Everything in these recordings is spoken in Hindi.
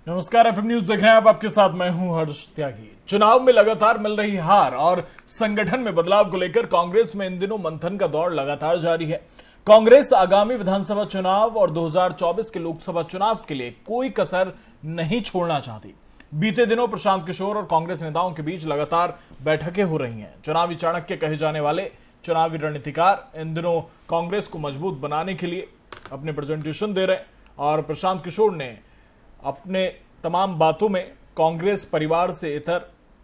नमस्कार, एफएम न्यूज देख रहे हैं आप। आपके साथ मैं हूं हर्ष त्यागी। चुनाव में लगातार मिल रही हार और संगठन में बदलाव को लेकर कांग्रेस में इन दिनों मंथन का दौर लगातार जारी है। कांग्रेस आगामी विधानसभा चुनाव और 2024 के लोकसभा चुनाव के लिए कोई कसर नहीं छोड़ना चाहती। बीते दिनों प्रशांत किशोर और कांग्रेस नेताओं के बीच लगातार बैठकें हो रही हैं। चुनावी चाणक्य कहे जाने वाले चुनावी रणनीतिकार इन दिनों कांग्रेस को मजबूत बनाने के लिए अपने प्रेजेंटेशन दे रहे हैं और प्रशांत किशोर ने अपने तमाम बातों में कांग्रेस परिवार से इतर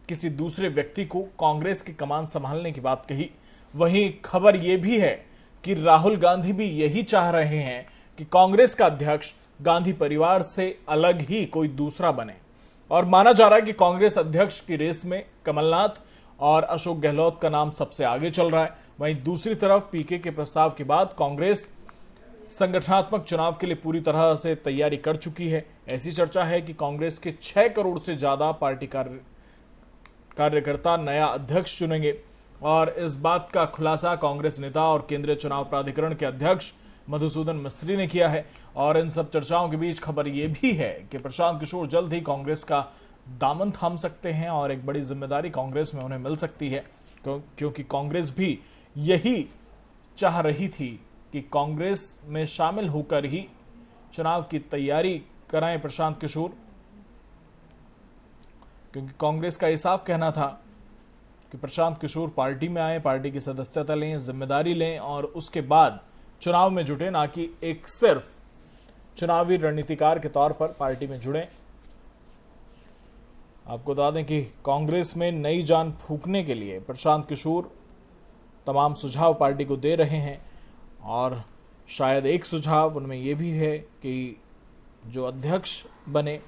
किसी दूसरे व्यक्ति को कांग्रेस की कमान संभालने की बात कही। वहीं खबर यह भी है कि राहुल गांधी भी यही चाह रहे हैं कि कांग्रेस का अध्यक्ष गांधी परिवार से अलग ही कोई दूसरा बने और माना जा रहा है कि कांग्रेस अध्यक्ष की रेस में कमलनाथ और अशोक गहलोत का नाम सबसे आगे चल रहा है। वहीं दूसरी तरफ पीके के प्रस्ताव के बाद कांग्रेस संगठनात्मक चुनाव के लिए पूरी तरह से तैयारी कर चुकी है। ऐसी चर्चा है कि कांग्रेस के 6 करोड़ से ज्यादा पार्टी कार्यकर्ता नया अध्यक्ष चुनेंगे और इस बात का खुलासा कांग्रेस नेता और केंद्रीय चुनाव प्राधिकरण के अध्यक्ष मधुसूदन मिस्त्री ने किया है। और इन सब चर्चाओं के बीच खबर यह भी है कि प्रशांत किशोर जल्द ही कांग्रेस का दामन थाम सकते हैं और एक बड़ी जिम्मेदारी कांग्रेस में उन्हें मिल सकती है, क्योंकि कांग्रेस भी यही चाह रही थी कि कांग्रेस में शामिल होकर ही चुनाव की तैयारी कराएं प्रशांत किशोर, क्योंकि कांग्रेस का ये साफ कहना था कि प्रशांत किशोर पार्टी में आए, पार्टी की सदस्यता लें, जिम्मेदारी लें और उसके बाद चुनाव में जुटे, ना कि एक सिर्फ चुनावी रणनीतिकार के तौर पर पार्टी में जुड़े। आपको बता दें कि कांग्रेस में नई जान फूंकने के लिए प्रशांत किशोर तमाम सुझाव पार्टी को दे रहे हैं और शायद एक सुझाव उनमें यह भी है कि जो अध्यक्ष बने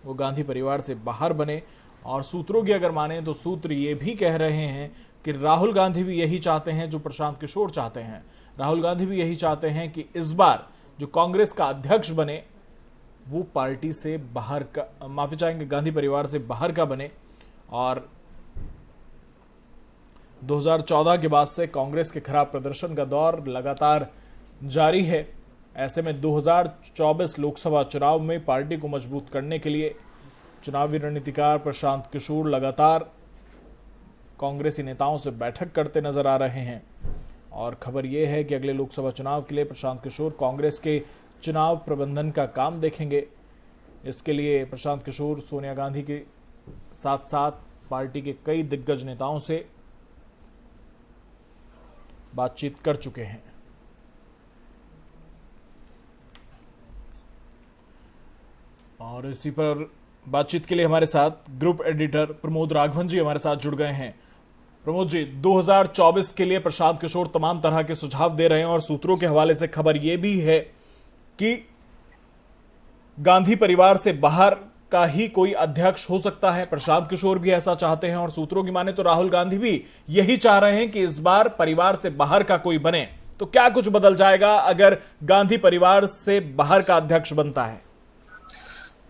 वो गांधी परिवार से बाहर बने। और सूत्रों की अगर माने तो सूत्र ये भी कह रहे हैं कि राहुल गांधी भी यही चाहते हैं जो प्रशांत किशोर चाहते हैं। राहुल गांधी भी यही चाहते हैं कि इस बार जो कांग्रेस का अध्यक्ष बने वो पार्टी से बाहर का, माफी चाहेंगे, गांधी परिवार से बाहर का बने। और 2014 के बाद से कांग्रेस के खराब प्रदर्शन का दौर लगातार जारी है। ऐसे में 2024 लोकसभा चुनाव में पार्टी को मजबूत करने के लिए चुनावी रणनीतिकार प्रशांत किशोर लगातार कांग्रेसी नेताओं से बैठक करते नजर आ रहे हैं। और खबर यह है कि अगले लोकसभा चुनाव के लिए प्रशांत किशोर कांग्रेस के चुनाव प्रबंधन का काम देखेंगे। इसके लिए प्रशांत किशोर सोनिया गांधी के साथ साथ पार्टी के कई दिग्गज नेताओं से बातचीत कर चुके हैं। और इसी पर बातचीत के लिए हमारे साथ ग्रुप एडिटर प्रमोद राघवन जी हमारे साथ जुड़ गए हैं। प्रमोद जी, 2024 के लिए प्रशांत किशोर तमाम तरह के सुझाव दे रहे हैं और सूत्रों के हवाले से खबर यह भी है कि गांधी परिवार से बाहर का ही कोई अध्यक्ष हो सकता है। प्रशांत किशोर भी ऐसा चाहते हैं और सूत्रों की माने तो राहुल गांधी भी यही चाह रहे हैं कि इस बार परिवार से बाहर का कोई बने। तो क्या कुछ बदल जाएगा अगर गांधी परिवार से बाहर का अध्यक्ष बनता है?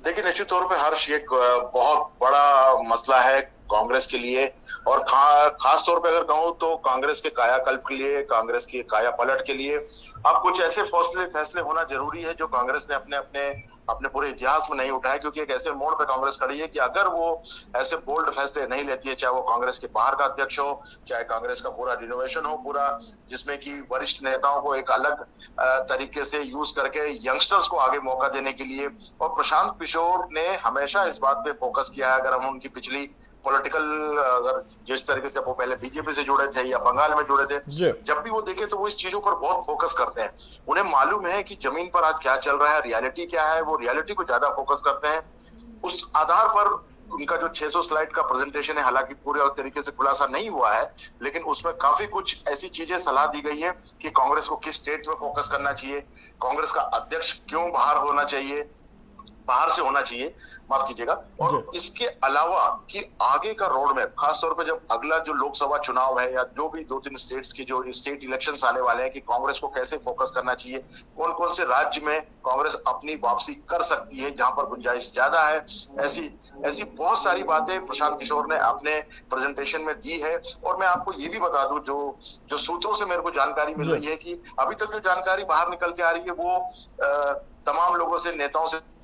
देखिए, निश्चित तौर पे हर्ष एक बहुत बड़ा मसला है कांग्रेस के लिए और खास तौर पे अगर कहूं तो कांग्रेस के कायाकल्प के लिए, कांग्रेस की काया पलट के लिए अब कुछ ऐसे फैसले होना जरूरी है जो कांग्रेस ने अपने अपने अपने पूरे इतिहास में नहीं उठाए, क्योंकि एक ऐसे मोड़ पे कांग्रेस खड़ी है कि अगर वो ऐसे बोल्ड फैसले नहीं लेती है, चाहे वो कांग्रेस के बाहर का अध्यक्ष हो, चाहे कांग्रेस का पूरा रिनोवेशन हो पूरा, जिसमें कि वरिष्ठ नेताओं को एक अलग तरीके से यूज करके यंगस्टर्स को आगे मौका देने के लिए। और प्रशांत किशोर ने हमेशा इस बात पे फोकस किया है। अगर हम उनकी पिछली पॉलिटिकल, अगर जिस तरीके से वो पहले बीजेपी से जुड़े थे या बंगाल में जुड़े थे, जब भी वो देखे तो वो इस चीजों पर बहुत फोकस करते हैं। उन्हें मालूम है कि जमीन पर आज क्या चल रहा है, रियलिटी क्या है, वो रियलिटी को ज्यादा फोकस करते हैं। उस आधार पर उनका जो 600 स्लाइड का प्रेजेंटेशन है, हालांकि पूरे तरीके से खुलासा नहीं हुआ है, लेकिन उसमें काफी कुछ ऐसी चीजें सलाह दी गई है कि कांग्रेस को किस स्टेट में फोकस करना चाहिए, कांग्रेस का अध्यक्ष क्यों बाहर से होना चाहिए, माफ कीजिएगा। और इसके अलावा कि आगे का रोड मैप, खासतौर पे जब अगला जो लोकसभा चुनाव है या जो भी 2-3 स्टेट्स के जो स्टेट इलेक्शंस आने वाले हैं, कि कांग्रेस को कैसे फोकस करना चाहिए, कौन कौन से राज्य में कांग्रेस अपनी वापसी कर सकती है जहां पर गुंजाइश ज्यादा है, ऐसी बहुत सारी बातें प्रशांत किशोर ने अपने प्रेजेंटेशन में दी है। और मैं आपको ये भी बता दूं, जो सूत्रों से मेरे को जानकारी मिल रही है कि अभी तक जो जानकारी बाहर निकल के आ रही है वो तमाम लोगों से, नेताओं से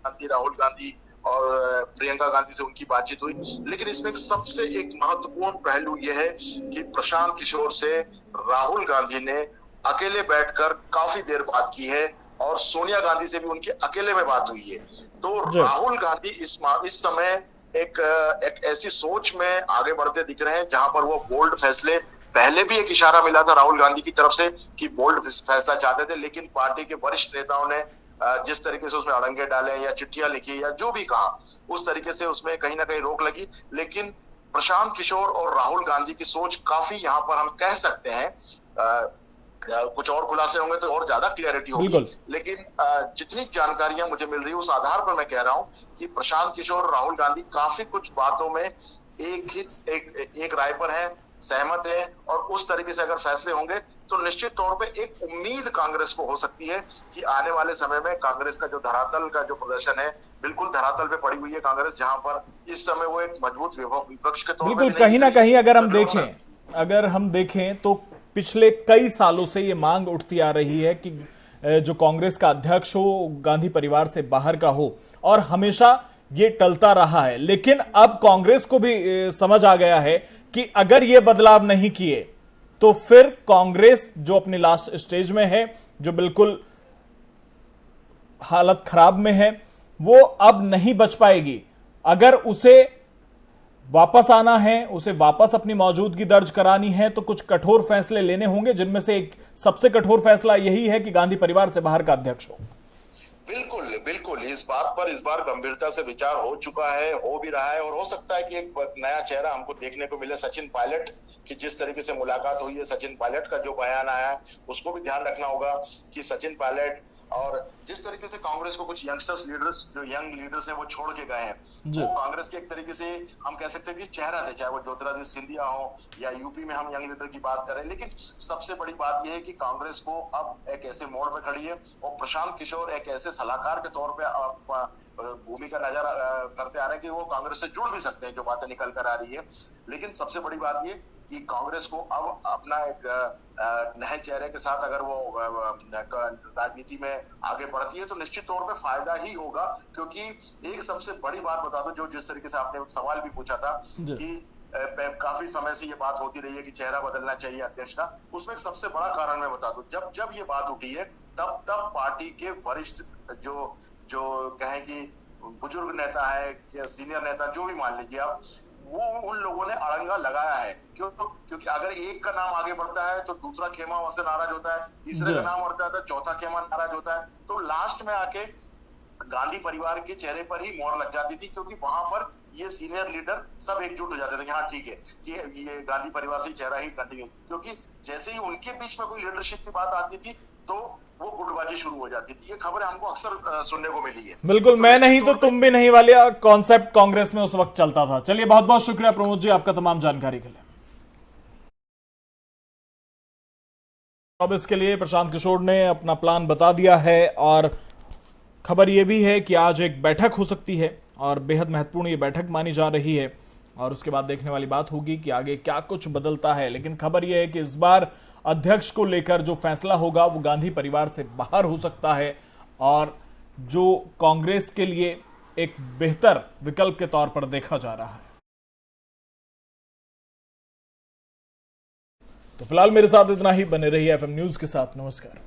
गांधी, राहुल गांधी और प्रियंका गांधी से उनकी बातचीत हुई। लेकिन इसमें सबसे एक महत्वपूर्ण पहलू यह है कि प्रशांत किशोर से राहुल गांधी ने अकेले बैठकर काफी देर बात की है और सोनिया गांधी से भी उनकी अकेले में बात हुई है। तो राहुल गांधी इस समय एक ऐसी सोच में आगे बढ़ते दिख रहे हैं जहां पर वो बोल्ड फैसले, पहले भी एक इशारा मिला था राहुल गांधी की तरफ से कि बोल्ड फैसला चाहते थे, लेकिन पार्टी के वरिष्ठ नेताओं ने जिस तरीके से उसमें अड़ंगे डाले या चिट्ठियां लिखी या जो भी कहा, उस तरीके से उसमें कहीं ना कहीं रोक लगी। लेकिन प्रशांत किशोर और राहुल गांधी की सोच काफी यहाँ पर हम कह सकते हैं, कुछ और खुलासे होंगे तो और ज्यादा क्लियरिटी होगी, लेकिन जितनी जानकारियां मुझे मिल रही है उस आधार पर मैं कह रहा हूं कि प्रशांत किशोर और राहुल गांधी काफी कुछ बातों में एक राय पर है, सहमत है, और उस तरीके से अगर फैसले होंगे तो निश्चित तौर पे एक उम्मीद कांग्रेस को हो सकती है कि आने वाले समय में कांग्रेस का जो धरातल का जो प्रदर्शन है, बिल्कुल धरातल पे पड़ी हुई है कांग्रेस, जहां पर इस समय वो एक मजबूत विपक्ष के तौर पर कहीं ना कहीं अगर हम देखें तो पिछले कई सालों से ये मांग उठती आ रही है कि जो कांग्रेस का अध्यक्ष हो गांधी परिवार से बाहर का हो, और हमेशा ये टलता रहा है। लेकिन अब कांग्रेस को भी समझ आ गया है कि अगर ये बदलाव नहीं किए तो फिर कांग्रेस जो अपनी लास्ट स्टेज में है, जो बिल्कुल हालत खराब में है, वो अब नहीं बच पाएगी। अगर उसे वापस आना है, उसे वापस अपनी मौजूदगी दर्ज करानी है, तो कुछ कठोर फैसले लेने होंगे, जिनमें से एक सबसे कठोर फैसला यही है कि गांधी परिवार से बाहर का अध्यक्ष हो। बिल्कुल बिल्कुल, इस बार गंभीरता से विचार हो चुका है, हो भी रहा है, और हो सकता है कि एक नया चेहरा हमको देखने को मिले। सचिन पायलट की जिस तरीके से मुलाकात हुई है, सचिन पायलट का जो बयान आया है, उसको भी ध्यान रखना होगा कि सचिन पायलट और जिस तरीके से कांग्रेस को कुछ यंगस्टर्स लीडर्स, जो यंग लीडर्स हैं, वो छोड़ के गए हैं, वो कांग्रेस के एक तरीके से हम कह सकते हैं कि चेहरा थे, चाहे वो ज्योतिरादित्य सिंधिया हो या यूपी में हम यंग लीडर की बात करें। लेकिन सबसे बड़ी बात यह है कि कांग्रेस को अब एक ऐसे मोड़ पे खड़ी है और प्रशांत किशोर एक ऐसे सलाहकार के तौर पे भूमिका नजर करते आ रहे हैं कि वो कांग्रेस से जुड़ भी सकते हैं, जो बातें निकल कर आ रही है। लेकिन सबसे बड़ी बात ये कि कांग्रेस को अब अपना एक नए चेहरे के साथ अगर वो राजनीति में आगे बढ़ती है तो निश्चित तौर पे फायदा ही होगा। क्योंकि एक सबसे बड़ी बात बता दो, जो जिस तरीके से आपने सवाल भी पूछा था कि काफी समय से ये बात होती रही है कि चेहरा बदलना चाहिए अध्यक्ष का, उसमें सबसे बड़ा कारण मैं बता दूं, जब ये बात उठी है तब पार्टी के वरिष्ठ जो कहें कि बुजुर्ग नेता है या सीनियर नेता, जो भी मान लीजिए आप, वो उन लोगों ने अड़ंगा लगाया है। क्योंकि अगर एक का नाम आगे बढ़ता है तो दूसरा खेमा वहां से नाराज होता है, तीसरे का नाम बढ़ता है तो चौथा खेमा नाराज होता है, तो लास्ट में आके गांधी परिवार के चेहरे पर ही मोहर लग जाती थी, क्योंकि वहां पर ये सीनियर लीडर सब एकजुट हो जाते थे कि हाँ ठीक है कि ये गांधी परिवार से चेहरा ही कंटिन्यू, क्योंकि जैसे ही उनके बीच में कोई लीडरशिप की बात आती थी तो वो गुटबाजी शुरू हो जाती थी। ये खबरें हमको अक्सर सुनने को मिली है। बिल्कुल, मैं नहीं तो तुम भी नहीं वाले कॉन्सेप्ट कांग्रेस में उस वक्त चलता था। चलिए, बहुत बहुत शुक्रिया प्रमोद जी आपका तमाम जानकारी के लिए। अब इसके लिए प्रशांत किशोर ने अपना प्लान बता दिया है, और खबर यह भी है कि आज एक बैठक हो सकती है और बेहद महत्वपूर्ण ये बैठक मानी जा रही है, और उसके बाद देखने वाली बात होगी कि आगे क्या कुछ बदलता है। लेकिन खबर यह है कि इस बार अध्यक्ष को लेकर जो फैसला होगा वो गांधी परिवार से बाहर हो सकता है, और जो कांग्रेस के लिए एक बेहतर विकल्प के तौर पर देखा जा रहा है। तो फिलहाल मेरे साथ इतना ही, बने रहिए एफएम न्यूज के साथ। नमस्कार।